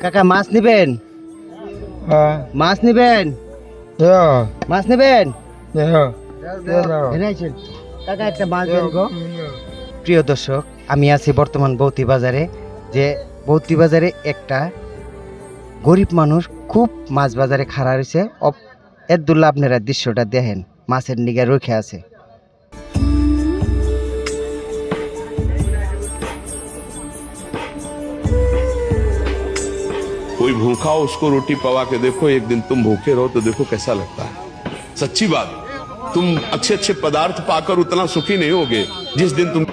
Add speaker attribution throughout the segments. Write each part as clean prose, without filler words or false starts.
Speaker 1: কাকা মাছ নেবেন? মাছ নেবেন? মাছ নেবেন? কাকা একটা মাছ দেন গো। প্রিয় দর্শক, আমি আছি বর্তমান বৌতি বাজারে। যে বৌতি বাজারে একটা গরিব মানুষ খুব মাছ বাজারে খাড়া রয়েছে। এদুল্লা আপনারা দৃশ্যটা দেখেন, মাছের নিগে রুখে আছে।
Speaker 2: कोई भूखा हो उसको रोटी पवा के देखो, एक दिन तुम भूखे रहो तो देखो कैसा लगता है। सच्ची बात, तुम अच्छे अच्छे पदार्थ पाकर उतना सुखी नहीं होगे जिस दिन तुम।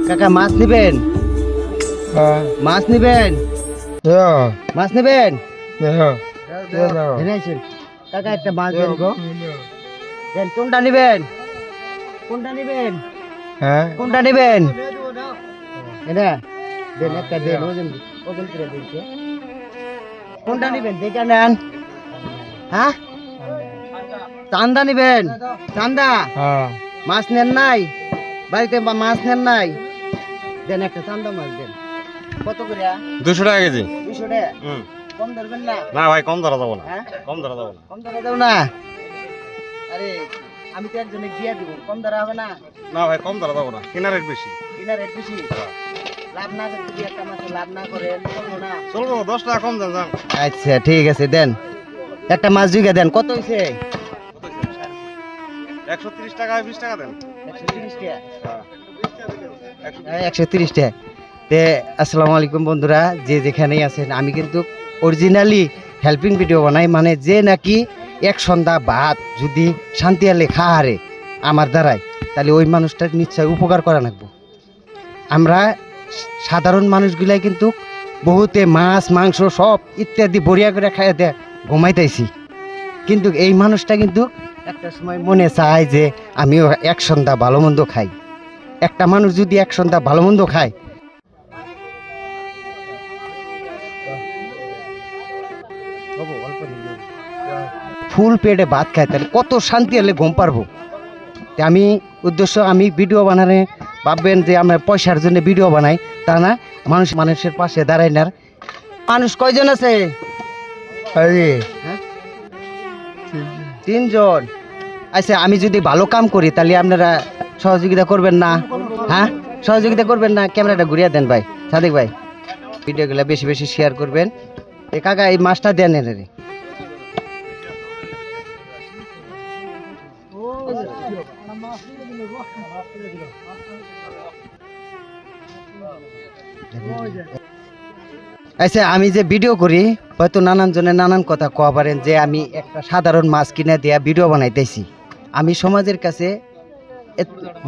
Speaker 1: কাকা মাছ নেবেন? মাছ নেবেন? মাছ নেবেন? কাকা একটা মাছ দেন গো। দেন, কোনটা নেবেন? কোনটা নেবেন? কোনটা নেবেন? এটা দেন, একটা দেন, ওজন ওজন করে দিচ্ছে। কোনটা নেবেন দেখে নেন। হ্যাঁ, চান্দা নেবেন? চান্দা মাছ নেন নাই বাড়িতে? মাছ নেন নাই? দেন একটা চান্দা মাছ দেন। কত করে?
Speaker 3: 200 টাকা কেজি।
Speaker 1: 200 টাকা? কম ধরবেন না?
Speaker 3: না ভাই, কম ধরা যাবো না।
Speaker 1: হ্যাঁ,
Speaker 3: কম ধরা যাবো না।
Speaker 1: কম ধরা যাবে না? আরে আমি তো একজনে দিয়ে দিব, কম ধরা হবে না?
Speaker 3: না ভাই, কম ধরা যাবো না, কিনা রেট বেশি।
Speaker 1: কিনা রেট বেশি? লাভ না করে যদি একটা মাছে লাভ না করেন চলবো না?
Speaker 3: চলবো, 10 টাকা কম দেন।
Speaker 1: আচ্ছা ঠিক আছে, দেন একটা মাছ দুইটা দেন। কত হয়েছে?
Speaker 3: 130 টাকা, 20 টাকা দেন।
Speaker 1: 130 টাকা? 130 টাকা। তে আসসালামু আলাইকুম বন্ধুরা, যে যেখানেই আছেন, আমি কিন্তু অরিজিনালি হেল্পিং ভিডিও বানাই। মানে যে নাকি এক সন্ধ্যা ভাত যদি শান্তি আলে খাহারে আমার দ্বারাই, তাহলে ওই মানুষটার নিশ্চয় উপকার করা লাগবো। আমরা সাধারণ মানুষগুলাই কিন্তু বহুতে মাছ মাংস সব ইত্যাদি বড়িয়া করে খাইয়া দেয় ঘুমাইতেছি, কিন্তু এই মানুষটা কিন্তু একটা সময় মনে চায় যে আমিও এক সন্ধ্যা ভালো মন্দ খাই। একটা মানুষ যদি এক সন্ধ্যা ভালো মন্দ খায়, ফুল পেটে ভাত খায়, তাহলে কত শান্তি হলে ঘুম পারবো। আমি উদ্দেশ্য, আমি ভিডিও বানালে ভাববেন যে আমরা পয়সার জন্য ভিডিও বানাই, তা না। মানুষের পাশে দাঁড়াই না। মানুষ কয়জন আছে? হ্যাঁ, 3 জন। আচ্ছা, আমি যদি ভালো কাম করি তাহলে আপনারা সহযোগিতা করবেন না? হ্যাঁ, সহযোগিতা করবেন না? ক্যামেরাটা ঘুরিয়ে দেন ভাই, সাদিক ভাই। ভিডিওগুলো বেশি বেশি শেয়ার করবেন। কাকা এই মাছটা দেন রে। আচ্ছা, আমি যে ভিডিও করি, হয়তো নানান জনের নানান কথা কওয়া পারেন যে আমি একটা সাধারণ মাছ কিনে দেয়া ভিডিও বানাইতেছি। আমি সমাজের কাছে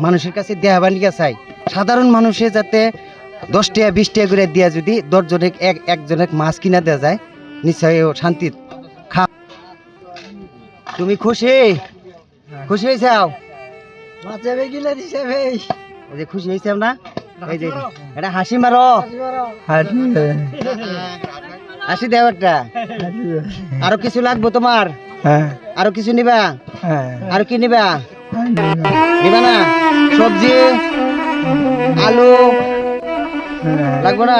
Speaker 1: মানুষের কাছে দেয়া বানিয়ে চাই, সাধারণ মানুষে যাতে 10 টাকা 20 টাকা করে দিয়া যদি 10 জনে একজনের মাছ কিনা দেওয়া যায়, নিশ্চয় শান্তি খা। তুমি খুশি? খুশি হয়েছাও? খুশি হয়েছাও না? এই যে এটা হাসি মারো, হাসি দেও একটা। আরো কিছু লাগবো তোমার? আরো কিছু নিবা? আরো কি নিবা? নিবা না? সবজি আলু লাগবো না?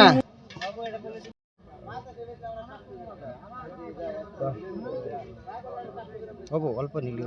Speaker 1: অল্প নিলে